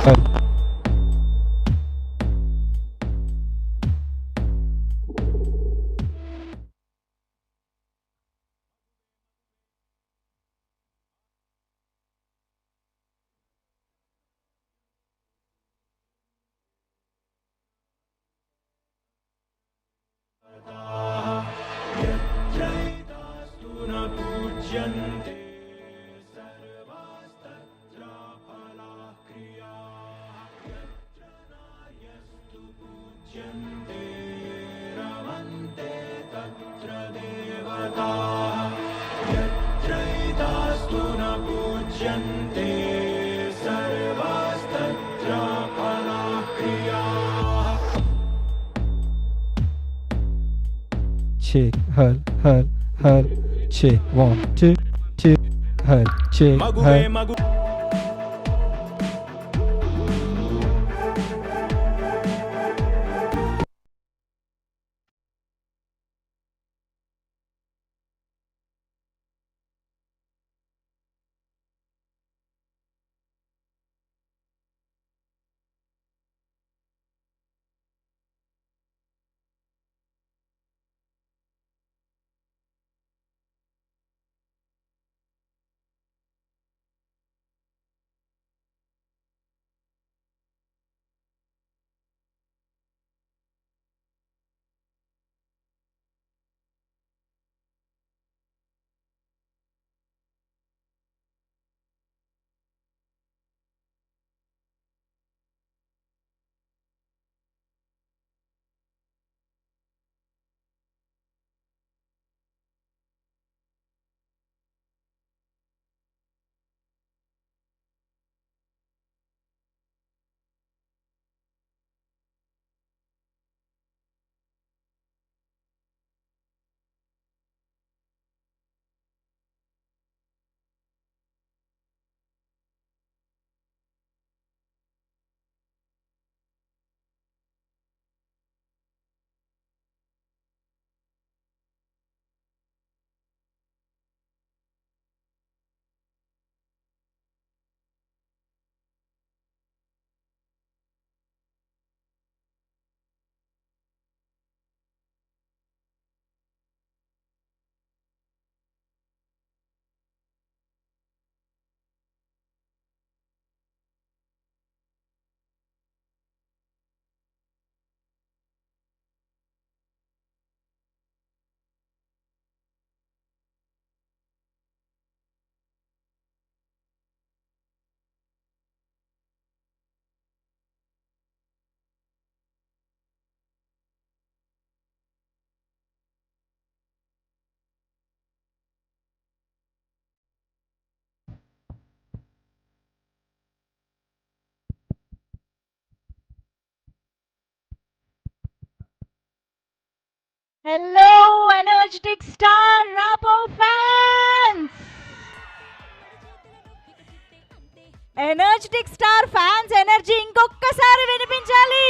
Check, hal, check, 1, 2, hal, check, hal. Hello, energetic star Rapo fans! Energetic star fans energy ఇంకొకసారి వినిపించాలి.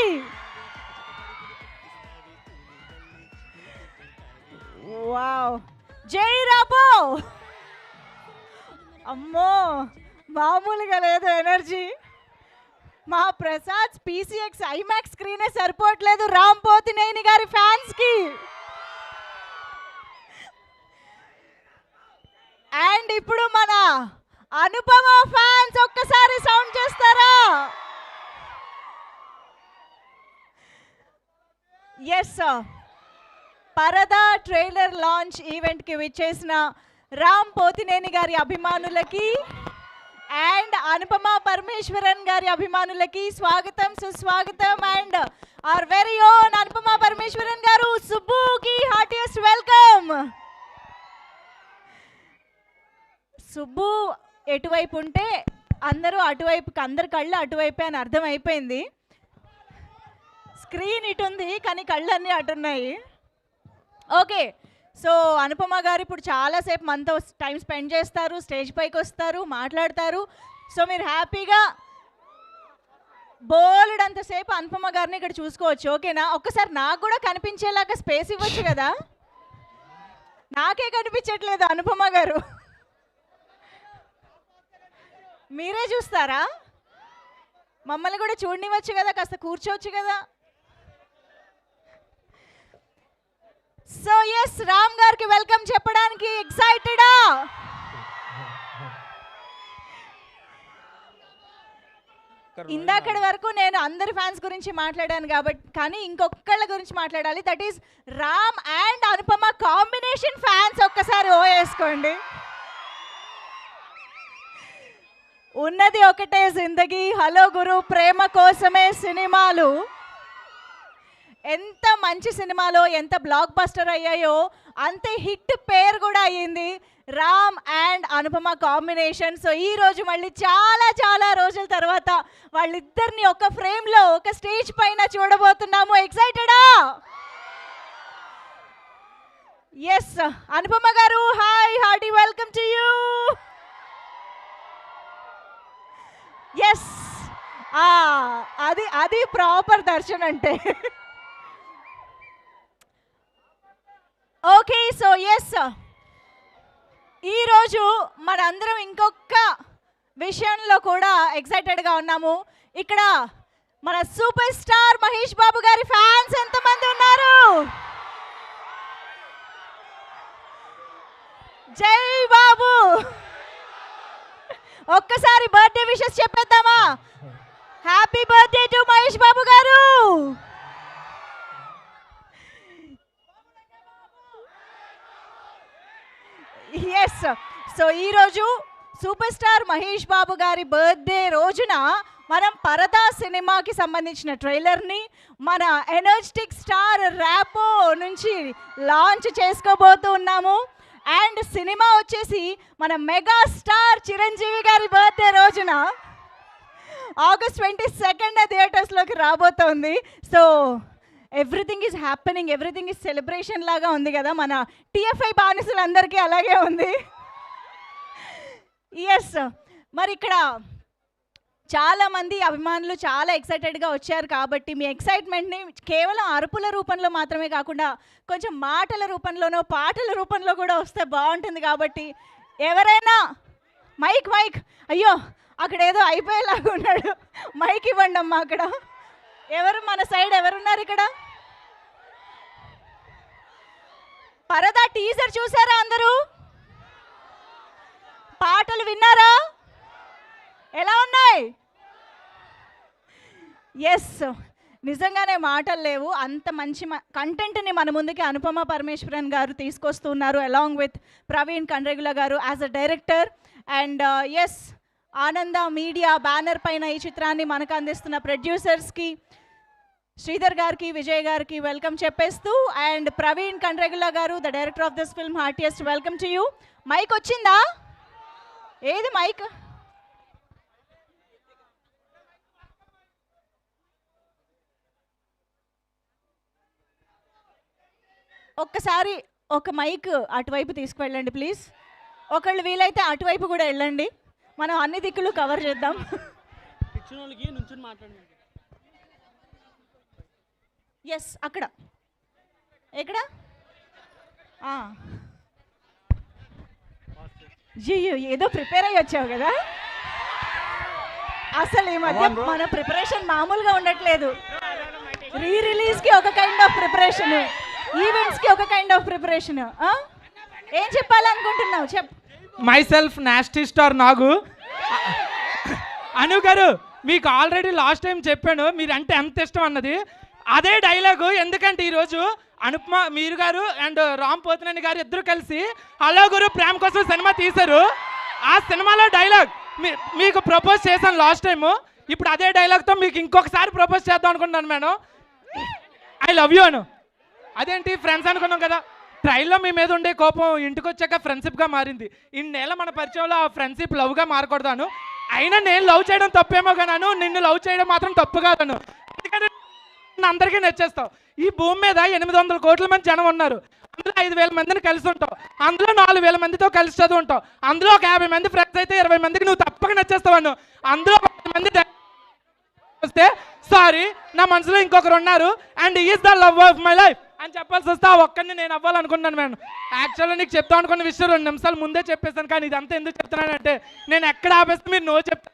Wow, జై రాబో. అమ్మో, మామూలుగా లేదు ఎనర్జీ. మా ప్రసాద్ పీసీఎక్స్ ఐమాక్స్ స్క్రీనే సరిపోవట్లేదు రామ్ పోతినేని గారి ఫ్యాన్స్ కి. అండ్ ఇప్పుడు మన అనుపమ ఫ్యాన్స్ ఒక్కసారి సౌండ్ చేస్తారా? ఎస్ సార్, పరదా ట్రైలర్ లాంచ్ ఈవెంట్కి విచ్చేసిన రామ్ పోతినేని గారి అభిమానులకి అండ్ అనుపమ పరమేశ్వరన్ గారి అభిమానులకి స్వాగతం సుస్వాగతం. And our very own Anupama Parameswaran garu సుబ్బుకి హార్టియస్ట్ వెల్కమ్. సుబ్బు ఎటువైపు ఉంటే అందరూ అటువైపుకి, అందరి కళ్ళు అటువైపే అని అర్థమైపోయింది. స్క్రీన్ ఇటు ఉంది కానీ కళ్ళన్నీ అటున్నాయి. ఓకే, సో అనుపమ గారు ఇప్పుడు చాలాసేపు మనతో టైం స్పెండ్ చేస్తారు, స్టేజ్ పైకి వస్తారు, మాట్లాడతారు. సో మీరు హ్యాపీగా బోలెడంతసేపు అనుపమ గారిని ఇక్కడ చూసుకోవచ్చు. ఓకేనా? ఒక్కసారి నాకు కూడా కనిపించేలాగా స్పేస్ ఇవ్వచ్చు కదా. నాకే కనిపించట్లేదు అనుపమ గారు, మీరే చూస్తారా? మమ్మల్ని కూడా చూడనివచ్చు కదా, కాస్త కూర్చోవచ్చు కదా. సో ఎస్, రామ్ గారికి వెల్కమ్ చెప్పడానికి ఎక్సైటెడా? ఇందాకటి వరకు నేను అందరి ఫ్యాన్స్ గురించి మాట్లాడాను కాబట్టి, కానీ ఇంకొకళ్ళ గురించి మాట్లాడాలి. That is Ram and Anupama combination fans. ఒక్కసారి ఓ వేసుకోండి. ఉన్నది ఒకటే జిందగీ, హలో గురు, ప్రేమ కోసమే సినిమాలు. ఎంత మంచి సినిమాలో ఎంత బ్లాక్ బస్టర్ అయ్యాయో అంతే హిట్ పేరు కూడా అయ్యింది Ram and Anupama combination. So ఈ రోజు మళ్ళీ చాలా చాలా రోజుల తర్వాత వాళ్ళిద్దరిని ఒక ఫ్రేమ్లో ఒక స్టేజ్ పైన చూడబోతున్నాము. ఎక్సైటెడా? Yes, Anupama garu hi, hearty welcome to you. Yes, అది ప్రాపర్ దర్శన్ అంటే. ఓకే, సో ఎస్, ఈరోజు మనందరం ఇంకొక విషయంలో కూడా ఎక్సైటెడ్గా ఉన్నాము. ఇక్కడ మన సూపర్ స్టార్ మహేష్ బాబు గారి ఫ్యాన్స్ ఎంతమంది ఉన్నారు? జై బాబు. ఒక్కసారి బర్త్డే విషెస్ చెప్పేద్దామా? Happy birthday to Mahesh Babu గారు. ఎస్, సో ఈరోజు సూపర్ స్టార్ మహేష్ బాబు గారి బర్త్డే రోజున మనం పరదా సినిమాకి సంబంధించిన ట్రైలర్ని మన ఎనర్జెటిక్ స్టార్ ర్యాపో నుంచి లాంచ్ చేసుకోబోతూ ఉన్నాము. అండ్ సినిమా వచ్చేసి మన మెగా స్టార్ చిరంజీవి గారి బర్త్డే రోజున August 22 థియేటర్స్లోకి రాబోతోంది. So everything is happening, everything is celebration లాగా ఉంది కదా. మన టిఎఫ్ఐ బానిసలందరికీ అలాగే ఉంది. ఎస్, మరి ఇక్కడ చాలామంది అభిమానులు చాలా ఎక్సైటెడ్గా వచ్చారు కాబట్టి మీ ఎక్సైట్మెంట్ని కేవలం అరుపుల రూపంలో మాత్రమే కాకుండా కొంచెం మాటల రూపంలోనో పాటల రూపంలో కూడా వస్తే బాగుంటుంది. కాబట్టి ఎవరైనా మైక్ అయ్యో అక్కడ ఏదో అయిపోయేలాగా ఉన్నాడు, మైక్ ఇవ్వండి అమ్మా. అక్కడ ఎవరు మన సైడ్ ఎవరున్నారు? ఇక్కడ పరదా టీజర్ చూసారా అందరూ? పాటలు విన్నారా? ఎలా ఉన్నాయి? ఎస్, నిజంగానే మాటలు లేవు, అంత మంచి కంటెంట్ని మన ముందుకి అనుపమ పరమేశ్వరన్ గారు తీసుకొస్తున్నారు along with Praveen Kandregula garu as a director. And yes, Ananda media banner పైన ఈ చిత్రాన్ని మనకు అందిస్తున్న ప్రొడ్యూసర్స్కి శ్రీధర్ గారికి, విజయ్ గారికి వెల్కమ్ చెప్పేస్తూ, and Praveen Kandregula garu the director of this film, heartiest welcome to you. Mic వచ్చిందా? ఏది మైక్? ఒక్కసారి ఒక మైక్ అటువైపు తీసుకువెళ్ళండి ప్లీజ్. ఒకళ్ళు వీలైతే అటువైపు కూడా వెళ్ళండి, మనం అన్ని దిక్కులు కవర్ చేద్దాం. ఎస్, అక్కడ ఎక్కడ? ఏదో ప్రిపేర్ అయ్యి వచ్చావు కదా. అసలు ఈ మధ్య మన ప్రిపరేషన్ మామూలుగా ఉండట్లేదు. రిలీజ్కి ఒక కైండ్ ఆఫ్ ప్రిపరేషన్, ఈవెంట్స్కి ఒక కైండ్ ఆఫ్ ప్రిపరేషన్. ఏం చెప్పాలనుకుంటున్నావు చెప్పు. మై సెల్ఫ్ నాస్టీ స్టార్ నాగు. అను గారు, మీకు ఆల్రెడీ లాస్ట్ టైం చెప్పాను మీరు అంటే ఎంత ఇష్టం అన్నది. అదే డైలాగు, ఎందుకంటే ఈరోజు అనుపమ మీరు గారు అండ్ రామ్ పోతినేని గారు ఇద్దరు కలిసి హలో గురు ప్రేమ కోసం సినిమా తీశారు. ఆ సినిమాలో డైలాగ్ మీకు ప్రపోజ్ చేశాను లాస్ట్ టైము. ఇప్పుడు అదే డైలాగ్తో మీకు ఇంకొకసారి ప్రపోజ్ చేద్దాం అనుకుంటున్నాను మేడం. ఐ లవ్ యూ అను. అదేంటి ఫ్రెండ్స్ అనుకున్నాం కదా, ట్రైల్లో మీ మీద ఉండే కోపం ఇంటికి వచ్చాక ఫ్రెండ్షిప్గా మారింది. ఇన్నేళ్ళ మన పరిచయంలో ఆ ఫ్రెండ్షిప్ లవ్గా మారకూడదాను. అయినా నేను లవ్ చేయడం తప్పేమో కాను, నిన్ను లవ్ చేయడం మాత్రం తప్పు కాదను. ఎందుకంటే అందరికీ నచ్చేస్తావు. ఈ భూమి మీద 800 కోట్ల మంది జనం ఉన్నారు, అందులో 5,000 మందిని కలిసి ఉంటావు, అందులో 4,000 మందితో కలిసి చదువు ఉంటావు, అందులో ఒక 50 మంది ఫ్రెండ్స్ అయితే 20 మందికి నువ్వు తప్పక నచ్చేస్తావు అను. అందులో 10 మంది వస్తే సారీ నా మనసులో ఇంకొకరు ఉన్నారు and is the love of my life అని చెప్పాల్సి వస్తే ఆ ఒక్కరిని నేను అవ్వాలనుకున్నాను మేడం. యాక్చువల్గా నీకు చెప్తాను అనుకున్న విషయం 2 నిమిషాలు ముందే చెప్పేశాను, కానీ ఇదంతా ఎందుకు చెప్తున్నానంటే నేను ఎక్కడ ఆపేస్తే మీరు నో చెప్తాను.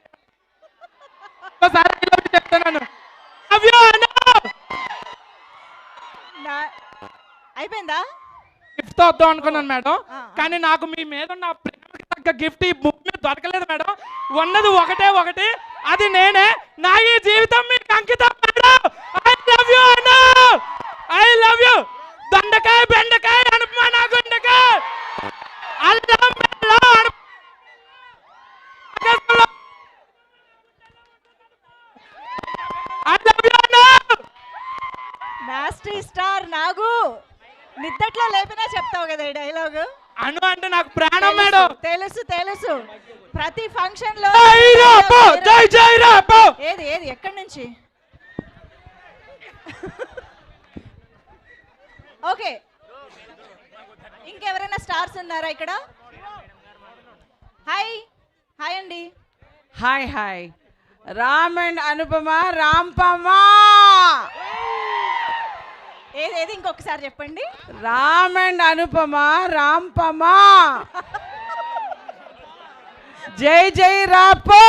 అయిపోయిందా? గిఫ్ట్ వద్దాం అనుకున్నాను మేడం, ఆ. కానీ నాకు మీ మీద ఉన్న ప్రేమకి తగ్గ గిఫ్ట్ ఈ బుక్ మీద దొరకలేదు మేడం. ఉన్నది ఒకటి, అది నేనే. నా ఈ జీవితం మీకు అంకితం మేడం. ఐ లవ్ యూ అన్న, ఐ లవ్ యూ. దొండకాయ బెండకాయ అనుపమ నా గుండకాయ. అల్లం బెల్లం ఐ లవ్ యూ అన్న. నాస్టీ స్టార్ నాగు, నిద్దట్లో లేపినా చెప్తావు కదా ఈ డైలాగు. అను అంటే నాకు ప్రాణం మేడం. తెలుసు తెలుసు, ప్రతి ఫంక్షన్ లో. జై రాపో. ఏది ఏది ఎక్కడి నుంచి? ఓకే, ఇంకెవరైనా స్టార్స్ ఉన్నారా ఇక్కడ? హాయ్ హాయ్ అండి. Hi hi, Ram and Anupama Rampama. ఏది ఏది ఇంకొకసారి చెప్పండి. రామ్ అండ్ అనుపమ రాంపమా. జై జై రాపో,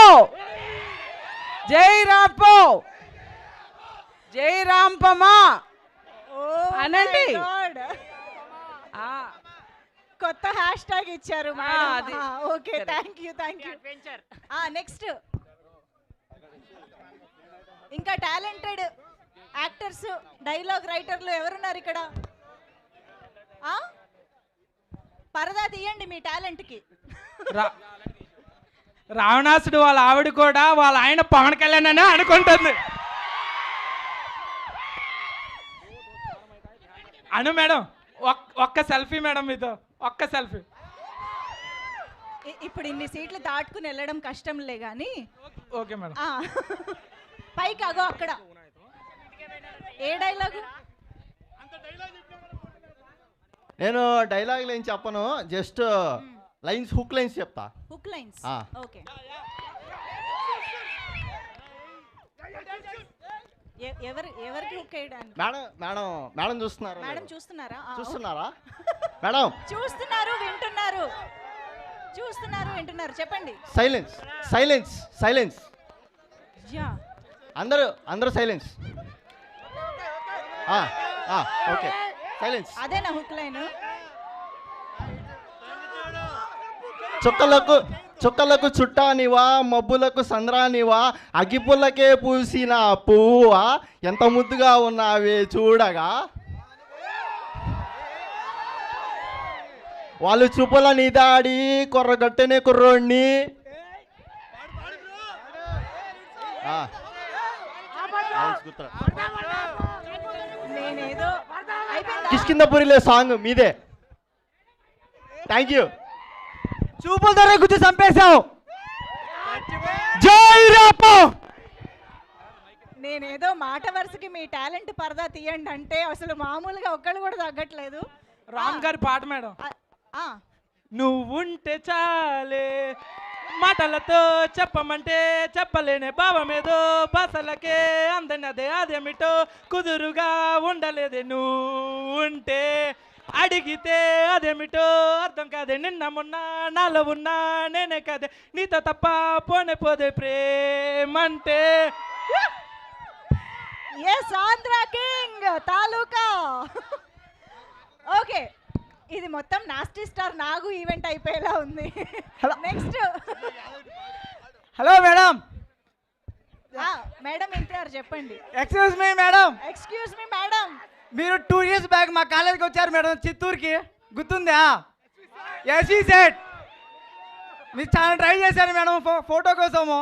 జై రాపో, జై రాంపమా అనండి. కొత్త హ్యాష్ ట్యాగ్ ఇచ్చారు. అది. Okay, thank you thank you. Next ఇంకా టాలెంటెడ్ యాక్టర్స్, డైలాగ్ రైటర్లు ఎవరున్నారు ఇక్కడ? పరదా తీయండి మీ టాలెంట్కి. రావణాసుడు వాళ్ళ ఆవిడ కూడా వాళ్ళ ఆయన పవన్ కళ్యాణ్ అని అనుకుంటుంది. అను మేడం, ఒక్క సెల్ఫీ మేడం, మీతో ఒక్క సెల్ఫీ. ఇప్పుడు ఇన్ని సీట్లు దాటుకుని వెళ్ళడం కష్టంలే కానీ. Okay madam. పైకి అగో అక్కడ ఏ డైలాగు? నేను డైలాగులు ఏం చెప్పను, జస్ట్ లైన్స్, హుక్ లైన్స్ చెప్తా. Hook lines. ఓకే, ఎవరికి హుక్ వేయడానికి? మేడం మేడం మేడం చూస్తున్నారు, మేడం చూస్తున్నారా? చూస్తున్నారా మేడం? చూస్తున్నారు, వింటున్నారు, చూస్తున్నారు, వింటున్నారు. చెప్పండి. Silence silence silence. యా, అందరూ సైలెన్స్. Okay, silence. అదేనా హుక్ లైన్? చుక్కలకు చుట్టానివా, మబ్బులకు సంద్రానివా, అగిపుల్లకే పూసిన పువ్వా, ఎంత ముద్దుగా ఉన్నావే చూడగా, వాళ్ళు చూపుల నిదాడి కొర్రగట్టనే కుర్రోణ్ణి. నేనేదో కిష్కిందపురిలే సాంగ్ మీదే. Thank you. చూపుల ద్వారా గుర్తు చంపేశావు. జై రాపో. నేనేదో మాట వరుసకి మీ టాలెంట్ పరదా తీయండి అంటే అసలు మామూలుగా ఒక్కళ్ళు కూడా తగ్గట్లేదు. రామ్ గారి పాట మేడం. ఆ, నువ్వుంటే చాలే, మాటలతో చెప్పమంటే చెప్పలేనే భావమేదో, బసలకే అందనదే అదేమిటో కుదురుగా ఉండలేదే, నువ్వుంటే అడిగితే అదేమిటో అర్థం కాదే, నిన్న మొన్న నాలో ఉన్నా నేనే కాదే, నీతో తప్ప పోనే పోదే ప్రేమంటే. ఎస్, ఆంధ్ర కింగ్ తాలూకా. ఓకే, ఇది మొత్తం నాస్టీ స్టార్ నాగు ఈవెంట్ అయిపోయేలా ఉంది. నెక్స్ట్. Hello madam. మేడం ఇంటారు, చెప్పండి. Excuse me madam. Excuse me madam. మీరు 2 years బ్యాక్ మా కాలేజీకి వచ్చారు మేడం, చిత్తూరుకి, గుర్తుందా? ఏసీ సెట్ మీరు చాలా ట్రై చేశారు మేడం ఫోటో కోసము,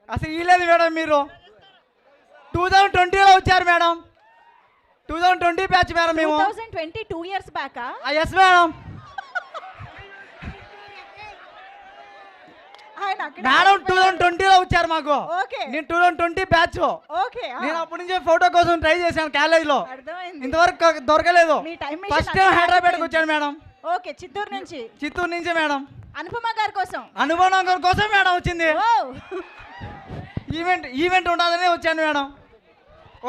అసలు ఇవ్వలేదు మేడం. మీరు 2020లో వచ్చారు మేడం, 2020 బ్యాచ్ మేడం మేము. 2020 2 years back. Yes madam. Madam 2020లో వచ్చారు మాకు. ఓకే, నేను 2020 బ్యాచ్. ఓకే, నేను అప్పటి నుంచి ఫోటో కోసం ట్రై చేశాను కాలేజీలో, అర్థమైంది. ఇంతవరకు దొరకలేదు. మీ టైం ఫస్ట్ టైం హైదరాబాద్కి వచ్చాను మేడం. ఓకే, చిత్తూరు నుంచి. చిత్తూరు నుంచి మేడం. అనుపమ గారి కోసం. అనుభవం కోసం మేడం వచ్చింది. ఓ, ఈవెంట్ ఉండాలని వచ్చాను మేడం.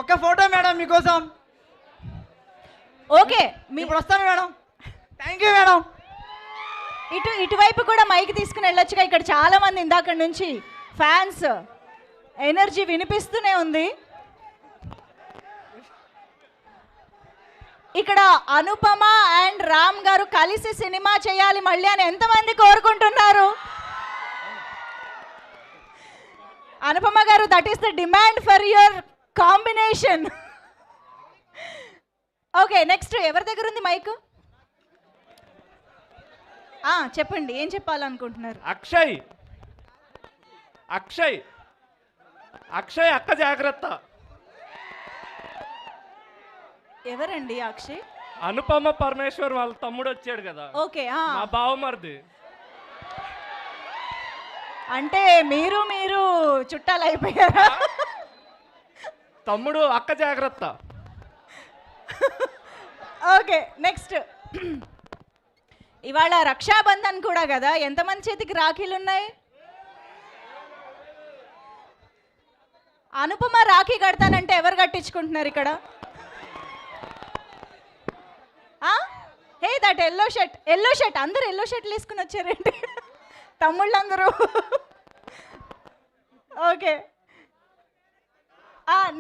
ఒక్క ఫోటో మేడం మీకోసం. ఓకే, ఇప్పుడు వస్తాను మేడం. Thank you madam. ఇటువైపు కూడా మైక్ తీసుకుని వెళ్ళొచ్చుగా, ఇక్కడ చాలా మంది ఇందాక నుంచి ఫ్యాన్స్, ఎనర్జీ వినిపిస్తూనే ఉంది. ఇక్కడ అనుపమ అండ్ రామ్ గారు కలిసి సినిమా చేయాలి మళ్ళీ అని ఎంతమంది కోరుకుంటున్నారు? అనుపమ గారు, that is the demand for your combination. Okay, next ఎవరి దగ్గర ఉంది మైక్? చెప్పండి, ఏం చెప్పాలనుకుంటున్నారు? అక్షయ్ అక్షయ్ అక్షయ్ అక్క జాగ్రత్త. ఎవరండి అక్షయ్? అనుపమ పరమేశ్వర్ వాళ్ళ తమ్ముడు వచ్చాడు కదా, ఓకే. మా బావమరిది. అంటే మీరు చుట్టాలు అయిపోయారా? తమ్ముడు అక్క జాగ్రత్త. Okay, next. ఇవాళ రక్షాబంధన్ కూడా కదా, ఎంతమంది చేతికి రాఖీలు ఉన్నాయి? అనుపమ రాఖీ కడతానంటే ఎవరు కట్టించుకుంటున్నారు ఇక్కడ? హే, దట్ ఎల్లో షర్ట్ అందరూ ఎల్లో షర్ట్లు వేసుకుని వచ్చారేంటి తమ్ముళ్ళందరూ? Okay,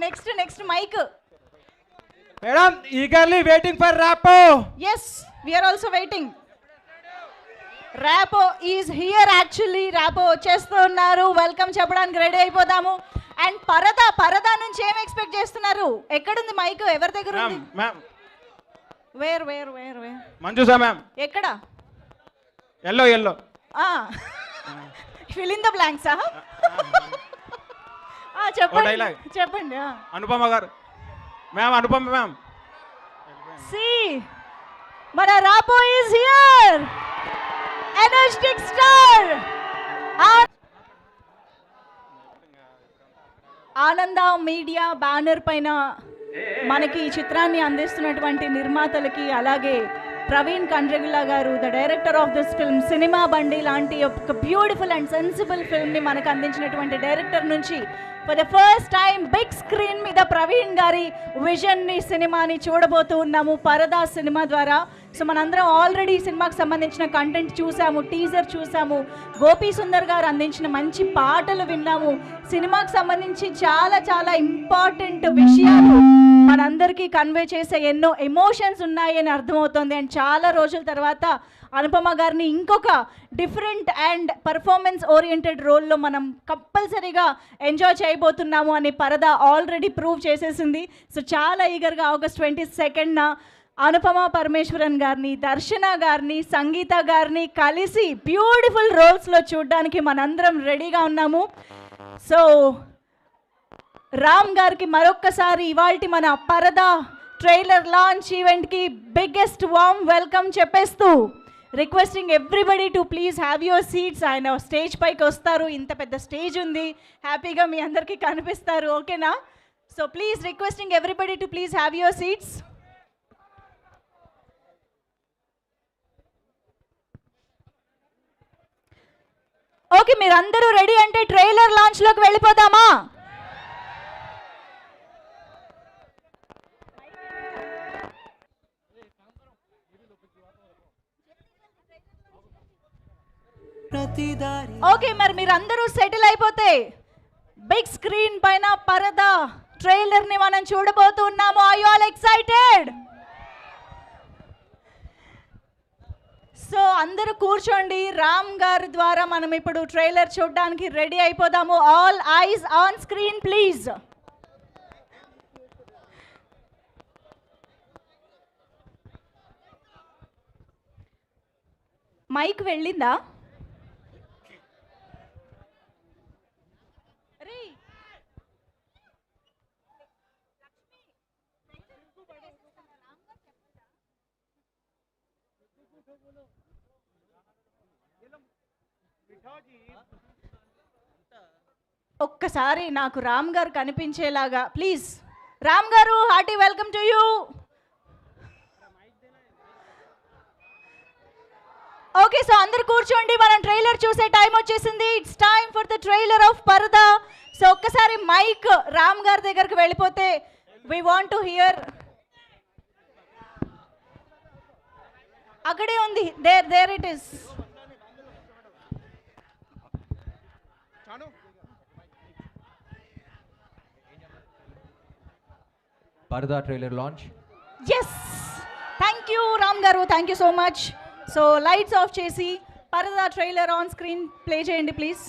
next mike. Madam, eagerly waiting for Rapo. Yes, we're also waiting. Rapo is here. Actually Rapo వచ్చేస్తూ ఉన్నారు. వెల్కమ్ చెప్పడానికి రెడీ అయిపోదాము. అండ్ పరదా నుంచి ఏం ఎక్స్పెక్ట్ చేస్తున్నారు? ఎక్కడుంది మైక్? ఎవరి దగ్గర ఉంది? Where Manjusha ma'am. ఎక్కడ? ఎల్లో ఫిల్ ఇన్ ద బ్లాంక్సా? చెప్పండి. అనుపమ గారు మ్యామ్, అనుపమ మ్యామ్. సి, మన Rapo is here. Energetic star Ananda media banner పైన మనకి ఈ చిత్రాన్ని అందిస్తున్నటువంటి నిర్మాతలకి, అలాగే ప్రవీణ్ కండ్రగిల్లా గారు, the director of this film, cinema బండి లాంటి ఒక బ్యూటిఫుల్ అండ్ సెన్సిబుల్ ఫిల్మ్ని మనకు అందించినటువంటి డైరెక్టర్ నుంచి for the first time big screen మీద ప్రవీణ్ గారి విజన్ని, సినిమాని చూడబోతూ ఉన్నాము పరదా సినిమా ద్వారా. సో మనందరం ఆల్రెడీ సినిమాకి సంబంధించిన కంటెంట్ చూసాము, టీజర్ చూసాము, గోపీ సుందర్ గారు అందించిన మంచి పాటలు విన్నాము. సినిమాకి సంబంధించి చాలా ఇంపార్టెంట్ విషయాలు మనందరికీ కన్వే చేసే ఎన్నో ఎమోషన్స్ ఉన్నాయి అని అర్థమవుతుంది. అండ్ చాలా రోజుల తర్వాత అనుపమ గారిని ఇంకొక డిఫరెంట్ అండ్ పర్ఫార్మెన్స్ ఓరియంటెడ్ రోల్లో మనం కంపల్సరీగా ఎంజాయ్ చేయబోతున్నాము అని పరదా ఆల్రెడీ ప్రూవ్ చేసేసింది. సో చాలా ఈగర్గా ఆగస్ట్ 22న అనుపమ పరమేశ్వరన్ గారిని, దర్శన గారిని, సంగీత గారిని కలిసి బ్యూటిఫుల్ రోల్స్లో చూడడానికి మనందరం రెడీగా ఉన్నాము. సో రామ్ గారికి మరొక్కసారి ఇవాల్టి మన పరదా ట్రైలర్ లాంచ్ ఈవెంట్కి బిగ్గెస్ట్ వార్మ్ వెల్కమ్ చెప్పేస్తూ requesting everybody to please have your seats. ఆయన స్టేజ్ పైకి వస్తారు, ఇంత పెద్ద స్టేజ్ ఉంది, హ్యాపీగా మీ అందరికీ కనిపిస్తారు, ఓకేనా? So please requesting everybody to please have your seats. Okay, మీరందరూ రెడీ అంటే ట్రైలర్ లాంచ్లోకి వెళ్ళిపోదామా? ఓకే, మరి మీరందరూ సెటిల్ అయిపోతే బిగ్ స్క్రీన్ పైన పరదా ట్రైలర్ ని మనం చూడబోతున్నాము. Are you all excited? So అందరూ కూర్చోండి. రామ్ గారి ద్వారా మనం ఇప్పుడు ట్రైలర్ చూడడానికి రెడీ అయిపోదాము. All eyes on screen please. Mike వెళ్ళిందా? ఒక్కసారి నాకు రామ్ గారు కనిపించేలాగా ప్లీజ్. రామ్ గారు, hearty welcome to you. Okay, so అందరు కూర్చోండి, మనం ట్రైలర్ చూసే టైం వచ్చేసింది. It's time for the trailer of Paradha. So ఒక్కసారి మైక్ రామ్ గారి దగ్గరికి వెళ్ళిపోతే వి వాంట్ టు హియర్. అక్కడే ఉంది, there it is. Parda trailer launch. Yes. Thank you Ram గారు, thank you so much. So lights off చేసి Paradha trailer on screen play చేయండి please.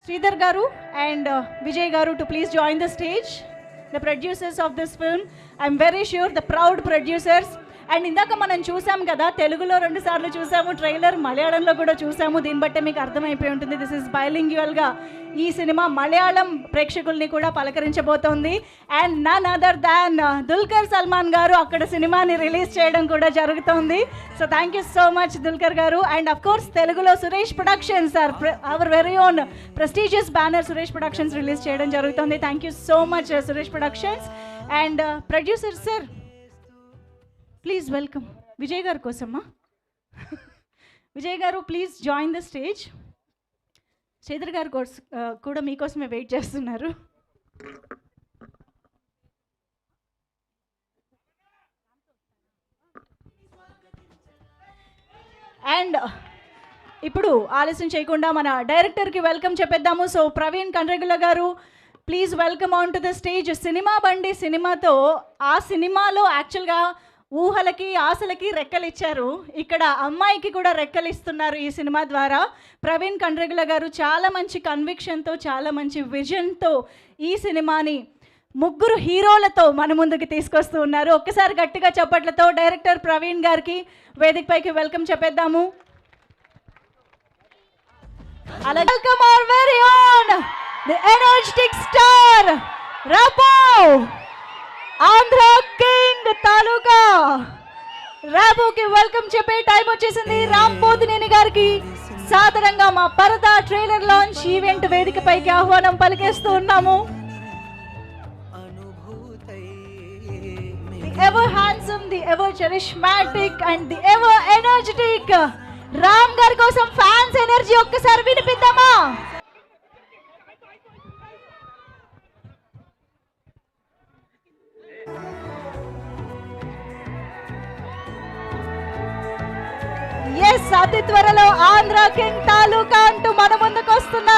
Sridhar Garu and Vijay Garu to please join the stage. The producers of this film, I'm very sure the proud producers. And ఇందాక మనం చూసాం కదా, తెలుగులో 2 సార్లు చూసాము trailer, మలయాళంలో కూడా చూసాము. దీన్ని బట్టే మీకు అర్థమైపోయి ఉంటుంది దిస్ ఇస్ బైలింగ్యువల్గా ఈ సినిమా మలయాళం ప్రేక్షకుల్ని కూడా పలకరించబోతోంది. And none other than Dulquer Salmaan గారు అక్కడ సినిమాని రిలీజ్ చేయడం కూడా జరుగుతోంది. So thank you so much Dulquer గారు. అండ్ అఫ్ కోర్స్ తెలుగులో Suresh Productions are our very own prestigious banner Suresh Productions release చేయడం జరుగుతుంది. Thank you so much Suresh Productions. And producer sir please welcome Vijay గారు కోసమ్మా. విజయ్ గారు please join the stage. Sridhar గారు కూడా మీకోసమే వెయిట్ చేస్తున్నారు. అండ్ ఇప్పుడు ఆలస్యం చేయకుండా మన డైరెక్టర్కి వెల్కమ్ చెప్పేద్దాము. సో ప్రవీణ్ కండ్రెగుల గారు please welcome on to the stage. Cinema బండి సినిమాతో ఆ సినిమాలో యాక్చువల్గా ఊహలకి ఆశలకి రెక్కలు ఇచ్చారు, ఇక్కడ అమ్మాయికి కూడా రెక్కలు ఇస్తున్నారు ఈ సినిమా ద్వారా. ప్రవీణ్ కండ్రెగుల గారు చాలా మంచి కన్విక్షన్తో, చాలా మంచి విజన్తో ఈ సినిమాని 3 హీరోలతో మన ముందుకు తీసుకొస్తూ ఉన్నారు. ఒక్కసారి గట్టిగా చప్పట్లతో డైరెక్టర్ ప్రవీణ్ గారికి వేదికపైకి వెల్కమ్ చెప్పేద్దాము. అలా welcome our very own the energetic star రాపో, ఆంధ్ర కింగ్ తాలూకా రాబోకి వెల్కమ్ చెప్పే టైం వచ్చేసింది. రామ్ పోతినేని గారికి సాధారణంగా మా పరదా ట్రైలర్ లాంచ్ ఈవెంట్ వేదికపైకి ఆహ్వానం పలికేస్తూ ఉన్నాము. The ever handsome, the ever charismatic and the ever energetic Ram గారి కోసం ఫ్యాన్స్ ఎనర్జీ ఒక్కసారి వినిపిద్దామా? ఎస్, అతి త్వరలో ఆంధ్ర కింగ్ తాలూకా అంటూ మన ముందుకు వస్తున్న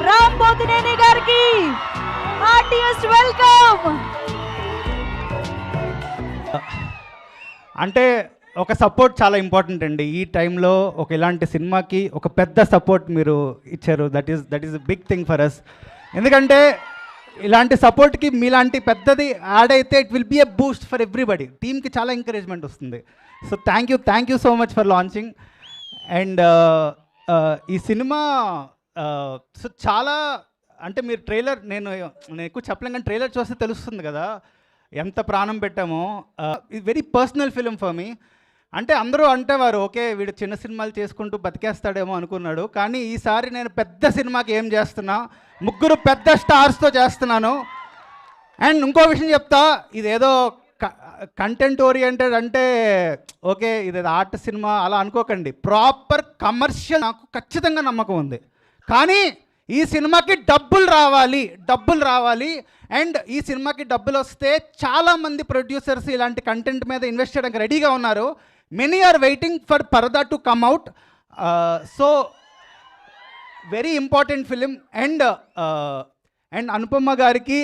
రామ్ పోతినేని గారికి హార్టియెస్ట్ వెల్కమ్. అంటే ఒక సపోర్ట్ చాలా ఇంపార్టెంట్ అండి. ఈ టైంలో ఒక ఇలాంటి సినిమాకి ఒక పెద్ద సపోర్ట్ మీరు ఇచ్చారు. That is big thing for us. ఎందుకంటే ఇలాంటి సపోర్ట్కి మీలాంటి పెద్దది యాడ్ అయితే it will be a boost for everybody. టీమ్కి చాలా ఎంకరేజ్మెంట్ వస్తుంది. So thank you so much for launching. And ఈ సినిమా సో చాలా అంటే మీరు ట్రైలర్ నేను ఎక్కువ చెప్పలేం, కానీ ట్రైలర్ చూస్తే తెలుస్తుంది కదా ఎంత ప్రాణం పెట్టామో. ఇది very personal film for me. అంటే అందరూ అంటేవారు ఓకే వీడు చిన్న సినిమాలు చేసుకుంటూ బతికేస్తాడేమో అనుకున్నాడు, కానీ ఈసారి నేను పెద్ద సినిమాకి ఏం చేస్తున్నా, 3 పెద్ద స్టార్స్తో చేస్తున్నాను. అండ్ ఇంకో విషయం చెప్తా, ఇదేదో కంటెంట్ ఓరియంటెడ్ అంటే ఓకే ఇది ఆర్ట్ సినిమా అలా అనుకోకండి. ప్రాపర్ కమర్షియల్ నాకు ఖచ్చితంగా నమ్మకం ఉంది. కానీ ఈ సినిమాకి డబ్బులు రావాలి. అండ్ ఈ సినిమాకి డబ్బులు వస్తే చాలామంది ప్రొడ్యూసర్స్ ఇలాంటి కంటెంట్ మీద ఇన్వెస్ట్ చేయడానికి రెడీగా ఉన్నారు. Many are waiting for Paradha to come out. So very important film. And Anupama గారికి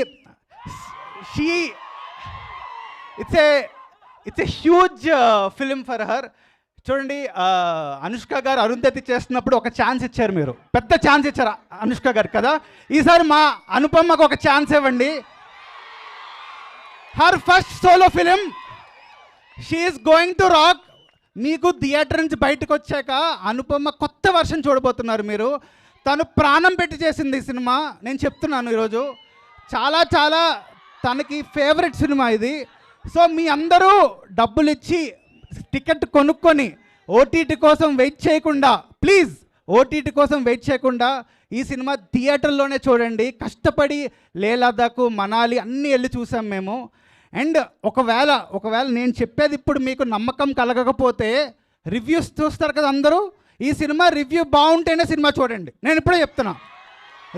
it's a huge film for her. చూడండి అనుష్క గారు అరుంధతి చేస్తున్నప్పుడు ఒక ఛాన్స్ ఇచ్చారు, మీరు పెద్ద ఛాన్స్ ఇచ్చారు అనుష్క గారు కదా. ఈసారి మా అనుపమకు ఒక ఛాన్స్ ఇవ్వండి. Her first solo film, she is going to rock. మీకు థియేటర్ నుంచి బయటకు వచ్చాక అనుపమ కొత్త వర్షన్ చూడబోతున్నారు మీరు. తను ప్రాణం పెట్టి చేసింది ఈ సినిమా, నేను చెప్తున్నాను ఈరోజు. చాలా చాలా తనకి ఫేవరెట్ సినిమా ఇది. సో మీ అందరూ డబ్బులు ఇచ్చి టికెట్ కొనుక్కొని ఓటీటీ కోసం వెయిట్ చేయకుండా, ప్లీజ్ ఓటీటీ కోసం వెయిట్ చేయకుండా ఈ సినిమా థియేటర్లోనే చూడండి. కష్టపడి లే లదాఖ్, మనాలి అన్నీ వెళ్ళి చూసాం మేము. అండ్ ఒకవేళ నేను చెప్పేది ఇప్పుడు మీకు నమ్మకం కలగకపోతే రివ్యూస్ చూస్తారు కదా అందరూ. ఈ సినిమా రివ్యూ బాగుంటేనే సినిమా చూడండి. నేను ఇప్పుడే చెప్తున్నా,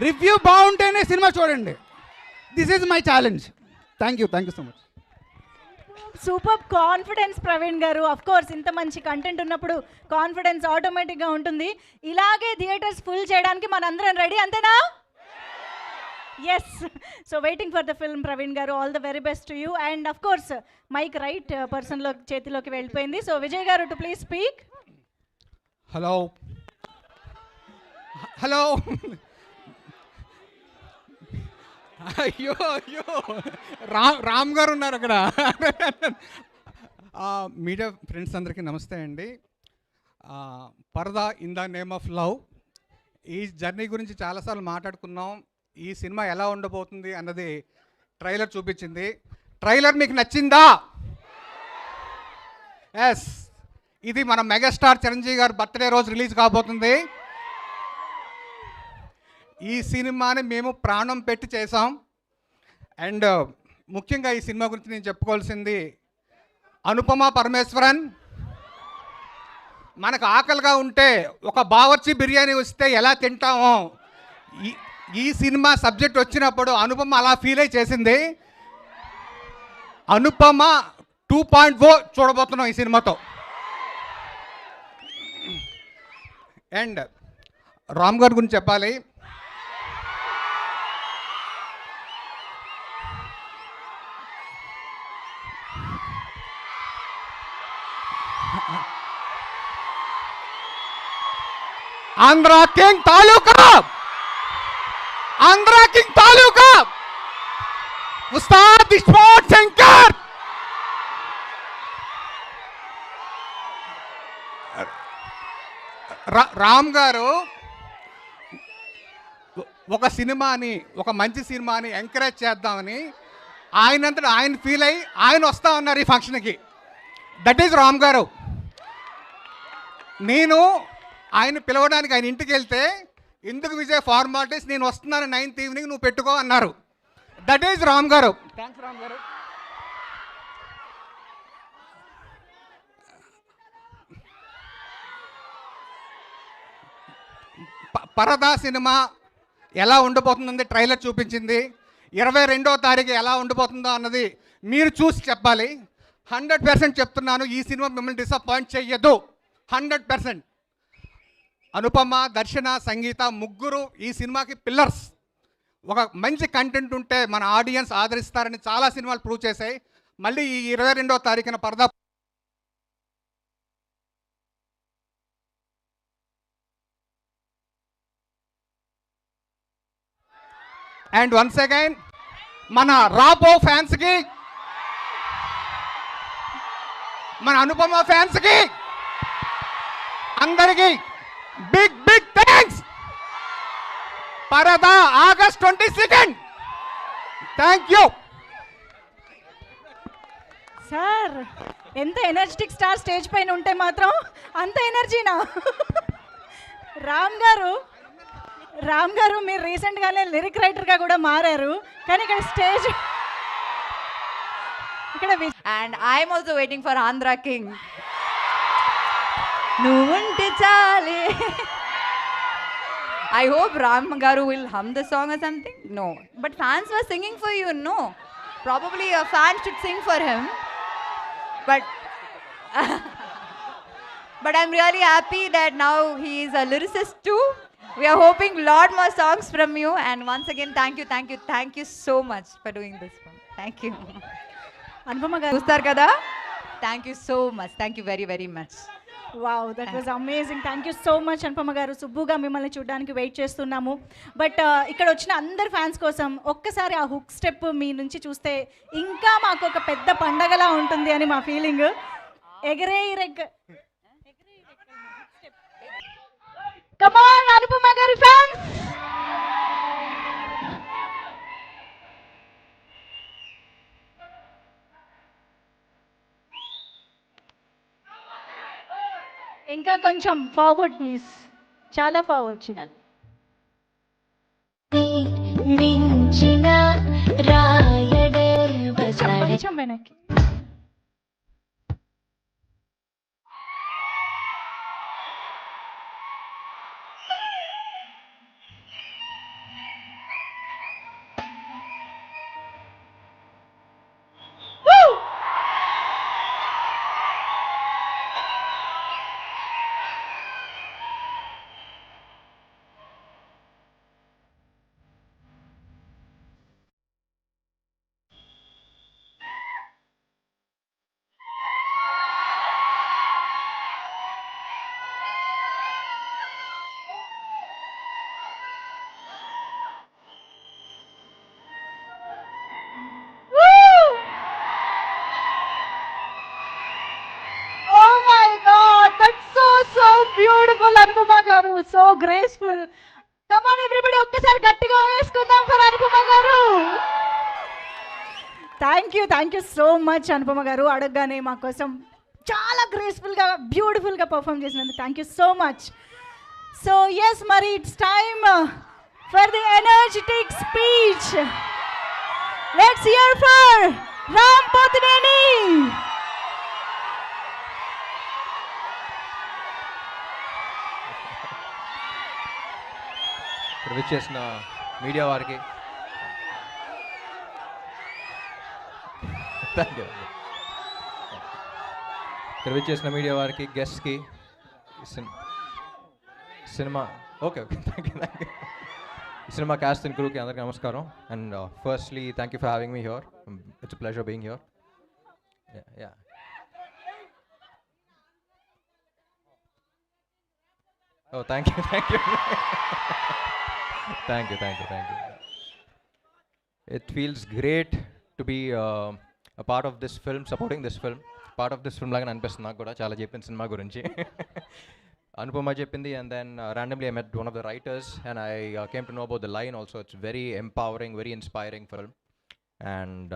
రివ్యూ బాగుంటేనే సినిమా చూడండి. This is my challenge. Thank you so much. Super confidence Praveen గారు. అఫ్ కోర్స్ ఇంత మంచి కంటెంట్ ఉన్నప్పుడు కాన్ఫిడెన్స్ ఆటోమేటిక్గా ఉంటుంది. ఇలాగే థియేటర్స్ ఫుల్ చేయడానికి మనందరం రెడీ, అంతేనా? Yes. So waiting for the film Praveen గారు. All the very best to you. And of course mike right పర్సన్లో చేతిలోకి వెళ్ళిపోయింది. సో విజయ్ గారు to please speak. Hello hello అయ్యో అయ్యో రామ్ గారు ఉన్నారు అక్కడ. మీడియా ఫ్రెండ్స్ అందరికీ నమస్తే అండి. పరదా in the name of love, ఈ జర్నీ గురించి చాలాసార్లు మాట్లాడుకున్నాం. ఈ సినిమా ఎలా ఉండబోతుంది అన్నది ట్రైలర్ చూపించింది. ట్రైలర్ మీకు నచ్చిందా? ఎస్, ఇది మన మెగాస్టార్ చిరంజీవి గారు బర్త్డే రోజు రిలీజ్ కాబోతుంది. ఈ సినిమాని మేము ప్రాణం పెట్టి చేసాం. అండ్ ముఖ్యంగా ఈ సినిమా గురించి నేను చెప్పుకోవాల్సింది, అనుపమ పరమేశ్వరన్, మనకు ఆకలిగా ఉంటే ఒక బావర్చి బిర్యానీ వస్తే ఎలా తింటామో, ఈ సినిమా సబ్జెక్ట్ వచ్చినప్పుడు అనుపమ అలా ఫీల్ అయి చేసింది. అనుపమ 2.0 చూడబోతున్నాం ఈ సినిమాతో. అండ్ రామ్ గారి గురించి చెప్పాలి. ఆంధ్ర కింగ్ తాలూకా ఉస్తాద్ విశ్వనాథ్ శంకర్. రామ్ గారు ఒక సినిమాని, ఒక మంచి సినిమాని ఎంకరేజ్ చేద్దామని ఆయనంతటా ఆయన ఫీల్ అయ్యి ఆయన వస్తా ఉన్నారు ఈ ఫంక్షన్కి. దట్ ఈజ్ రామ్ గారు. నేను ఆయన పిలవడానికి ఆయన ఇంటికి వెళ్తే, ఎందుకు విజయ్ ఫార్మాలిటీస్, నేను వస్తున్నాను 9th ఈవినింగ్, నువ్వు పెట్టుకో అన్నారు. దట్ ఈజ్ రామ్ గారు. థ్యాంక్స్ రామ్ గారు. పరదా సినిమా ఎలా ఉండబోతుందని ట్రైలర్ చూపించింది. 22వ తారీఖు ఎలా ఉండబోతుందో అన్నది మీరు చూసి చెప్పాలి. 100% చెప్తున్నాను, ఈ సినిమా మిమ్మల్ని డిసప్పాయింట్ చెయ్యదు. 100%. అనుపమ, దర్శన, సంగీత ముగ్గురు ఈ సినిమాకి పిల్లర్స్. ఒక మంచి కంటెంట్ ఉంటే మన ఆడియన్స్ ఆదరిస్తారని చాలా సినిమాలు ప్రూవ్ చేశాయి. మళ్ళీ ఈ 22వ తారీఖున పరదా అండ్ వన్స్ అగైన్ మన రాబో ఫ్యాన్స్కి, మన అనుపమ ఫ్యాన్స్కి అందరికీ బిగ్ బిగ్ థ్యాంక్స్. పరదా August 22. Thank you sir. ఎంత ఎనర్జెటిక్ స్టార్ స్టేజ్ పైన ఉంటే మాత్రం అంత ఎనర్జీనా? రామ్ గారు మీరు రీసెంట్గానే లిరిక్ రైటర్గా కూడా మారారు, కానీ ఇక్కడ స్టేజ్ ఇక్కడ and I'm also waiting for Andhra king. నువ్వుంటే చాలే. I hope Ram Garu will hum the song or something. No, but fans were singing for you. No, probably a fan should sing for him. But but I'm really happy that now he is a lyricist too. We are hoping lot more songs from you. And once again, thank you so much for doing this one. Thank you. Anupama గారు చూస్తారు కదా. Thank you so much. Thank you very very much. Wow, that was amazing. Thank you so much Anupama గారు. సుబ్బుగా మిమ్మల్ని చూడడానికి wait చేస్తున్నాము. But ఇక్కడ వచ్చిన అందరి ఫ్యాన్స్ కోసం ఒక్కసారి ఆ హుక్ స్టెప్ మీ నుంచి చూస్తే ఇంకా మాకు ఒక పెద్ద పండగలా ఉంటుంది అని మా ఫీలింగ్. ఎగరే రెగ్. కమ్ ఆన్ అనుపమ గారి ఫ్యాన్స్. ఇంకా కొంచెం ఫార్వర్డ్ ప్లీజ్, చాలా ఫార్వర్డ్ చేయాలి. కొంచెం వెనక్కి. బ్యూటిఫుల్ అనుపమ గారు, so graceful. Come on everybody, ఒక్కసారి గట్టిగా వేసుకుందాం ఫర్ అనుపమ గారు. Thank you so much Anupama గారు. అడగగానే మా కోసం చాలా గ్రేస్ఫుల్గా బ్యూటిఫుల్గా పర్ఫామ్ చేసినందుకు thank you so much. So yes, మరి it's time for the energetic speech. Let's hear for Ram Pothineni. ఇక్కడ విచ్చేసిన మీడియా వారికి థ్యాంక్ యూ. ఇక్కడ విచ్చేసిన మీడియా వారికి, గెస్ట్కి, సినిమా ఓకే థ్యాంక్ యూ. సినిమా క్యాస్ట్ అండ్ క్రూకి అందరికీ నమస్కారం. And firstly thank you for having me here. It's pleasure being here. Yeah oh thank you. It feels great to be a part of this film, supporting this film. Part of this film లాగా అనిపిస్తుంది నాకు కూడా. చాలా చెప్పింది cinema గురించి, అనుపమ చెప్పింది. And then randomly I met one of the writers and I came to know about the line also. It's very empowering, very inspiring film. And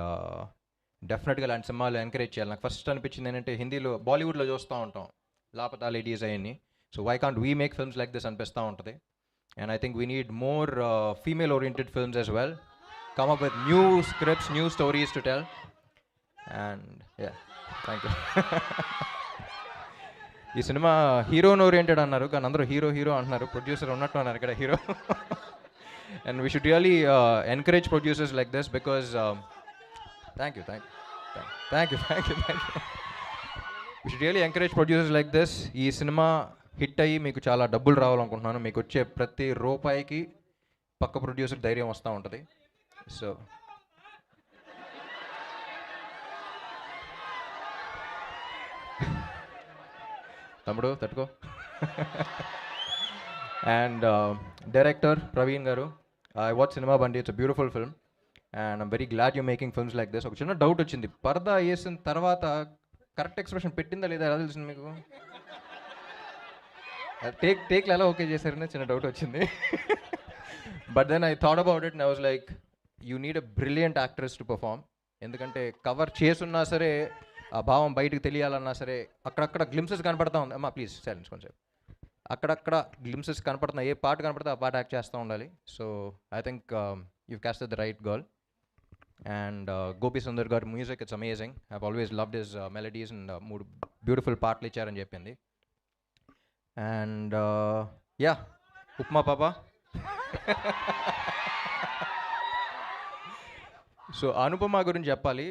డెఫినెట్గా ఇలాంటి సినిమాలు ఎంకరేజ్ చేయాలి. నాకు ఫస్ట్ అనిపించింది ఏంటంటే, హిందీలో బాలీవుడ్లో చూస్తూ ఉంటాం లాపతా లేడీస్ అయ్యి. So why can't we make films like this అనిపిస్తూ ఉంటుంది. And I think we need more female-oriented films as well. Come up with new scripts, new stories to tell. And yeah, thank you. ఈ cinema హీరోన్ oriented అన్నారు, కానీ అందరూ hero అంటున్నారు. Producer ఉన్నట్టు అన్నారు ఇక్కడ hero. And we should really encourage producers like this because thank you. We should really encourage producers like this. ఈ cinema hit అయ్యి మీకు చాలా డబ్బులు రావాలనుకుంటున్నాను. మీకు వచ్చే ప్రతి రూపాయికి పక్క ప్రొడ్యూసర్ ధైర్యం వస్తూ ఉంటుంది. సో తమ్ముడు తట్టుకో. అండ్ డైరెక్టర్ ప్రవీణ్ గారు, ఐ వాచ్ సినిమా బండి. It's a beautiful film and I'm very glad you making films like this. ఒక చిన్న డౌట్ వచ్చింది, పరదా వేసిన తర్వాత కరెక్ట్ ఎక్స్ప్రెషన్ పెట్టిందా లేదా ఎలా తెలిసింది మీకు? టేక్లు ఎలా ఓకే చేశారని చిన్న డౌట్ వచ్చింది. But then I thought about it and I was like, you need a brilliant actress to perform. ఎందుకంటే కవర్ చేసున్నా సరే, ఆ భావం బయటకు తెలియాలన్నా సరే, అక్కడక్కడ గ్లిమ్సెస్ కనపడతా ఉంది. అమ్మా ప్లీజ్ సైలెన్స్ కొంచెం. అక్కడక్కడ గ్లిమ్సెస్ కనపడుతున్నాయి, ఏ పాట కనపడితే ఆ పాట యాక్ట్ చేస్తూ ఉండాలి. So I think you casted the right girl. And Gopi Sundar గారు music, it's amazing. I have always loved his melodies and 3 beautiful పాటలు ఇచ్చారని చెప్పింది. అండ్ యా, ఉప్మా పాప. సో అనుపమ గురించి చెప్పాలి.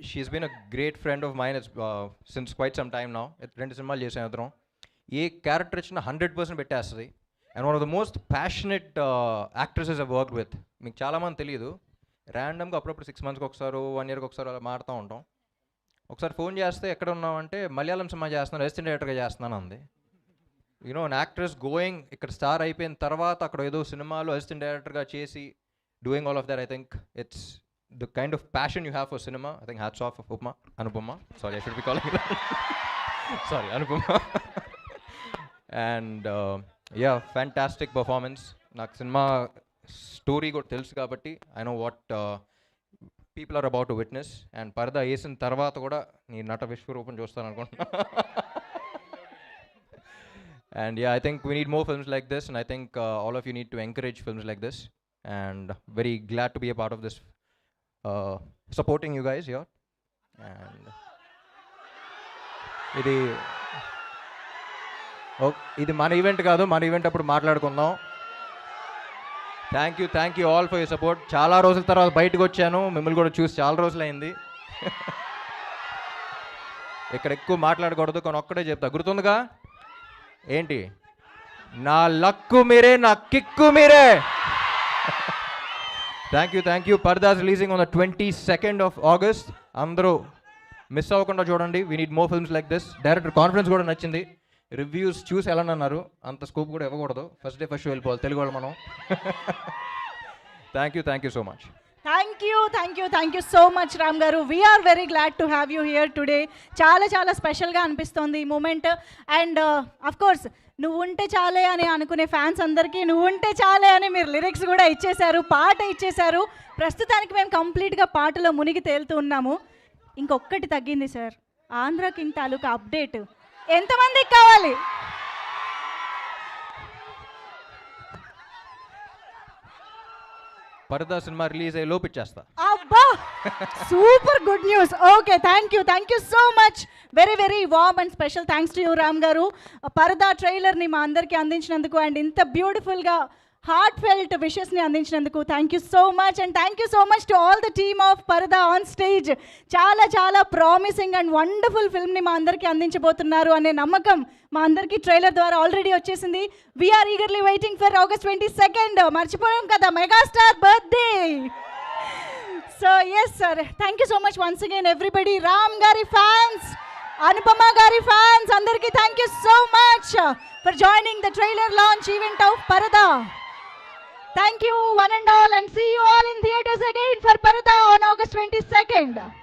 She's been a great friend of mine since quite some time now. 2 సినిమాలు చేసాం ఇద్దరం. ఏ క్యారెక్టర్ ఇచ్చినా 100% పెట్టేస్తుంది. And one of the most passionate actresses I work with. మీకు చాలామంది తెలియదు, ర్యాండమ్గా అప్పుడప్పుడు 6 మంత్స్కి ఒకసారి 1 ఇయర్కి ఒకసారి అలా మారుతూ ఉంటాం. ఒకసారి ఫోన్ చేస్తే ఎక్కడ ఉన్నామంటే, మలయాళం సినిమా చేస్తున్నాను, అసిస్టెంట్ డైరెక్టర్గా చేస్తున్నాను అంది. యూనో అన్ యాక్ట్రెస్ గోయింగ్, ఇక్కడ స్టార్ అయిపోయిన తర్వాత అక్కడ ఏదో సినిమాలో అసిస్టెంట్ డైరెక్టర్గా చేసి doing all of that. I think it's the kind of passion you have for cinema. I think hats off Anupama. Sorry, I should be calling sorry, Anupama. And yeah, fantastic performance. నాకు cinema story కూడా తెలుసు కాబట్టి I know what people are about to witness. And Parada వేసిన తర్వాత కూడా నీ నట విశ్వరూపం చూస్తాను అనుకుంటున్నా. And yeah, I think we need more films like this, and I think all of you need to encourage films like this. And very glad to be a part of this, supporting you guys here. And ఇది మన event కాదు, మన event అప్పుడు మాట్లాడుకుందాం. Thank you all for your support. చాలా రోజుల తర్వాత బయటకు వచ్చాను, మిమ్మల్ని కూడా చూసి చాలా రోజులైంది. ఇక్కడ ఎక్కువ మాట్లాడకూడదు, కానీ ఒక్కడే చెప్తా, గుర్తుందిగా ఏంటి? నా లక్కు మీరే, నా కిక్కు మీరే. Thank you. Purdah releasing on the 22nd of August. అందరూ మిస్ అవ్వకుండా చూడండి. We need more films like this. Director confidence కూడా నచ్చింది. రివ్యూస్ చూసి ఎలా అన్నారు, అంత స్కోప్ కూడా ఇవ్వకూడదు. ఫస్ట్ డే ఫస్ట్ షో వెళ్ళిపోవాలి తెలుగు వాళ్ళు మనం. Thank you so much. Thank you so much Ram గారు. We're very glad to have you here today. చాలా చాలా స్పెషల్గా అనిపిస్తోంది ఈ మూమెంట్. అండ్ అఫ్ కోర్స్ నువ్వు ఉంటే చాలే అని అనుకునే ఫ్యాన్స్ అందరికీ నువ్వు ఉంటే చాలే అని మీరు లిరిక్స్ కూడా ఇచ్చేశారు, పాట ఇచ్చేశారు. ప్రస్తుతానికి మేము కంప్లీట్గా పాటలో మునిగి తేలుతూ ఉన్నాము. ఇంకొక్కటి తగ్గింది sir, Andhra king Taluka update ఎంతమందికి కావాలి? పరదా సినిమా రిలీజ్ అయ్యి లోపు ఇచ్చేస్తా. అబ్బా, super good news. Okay, thank you so much. Very very warm and special thanks to you Ram garu. Parada ట్రైలర్ని మా అందరికీ అందించినందుకు అండ్ ఇంత బ్యూటిఫుల్గా హార్ట్ ఫెల్ట్ విషెస్ని అందించినందుకు thank you so much. And thank you so much to all the team of Paradha on stage. చాలా చాలా promising and wonderful ఫిల్మ్ని మా అందరికీ అందించబోతున్నారు అనే నమ్మకం మా అందరికీ ట్రైలర్ ద్వారా ఆల్రెడీ వచ్చేసింది. We're eagerly waiting for August 22. మర్చిపోయాం కదా, megastar birthday. So yes sir, thank you so much once again everybody. Ram గారి ఫ్యాన్స్, అనుపమ గారి ఫ్యాన్స్ అందరికీ thank you so much for joining the trailer launch event of Parada. Thank you one and all, and see you all in theaters again for Parada on August 22.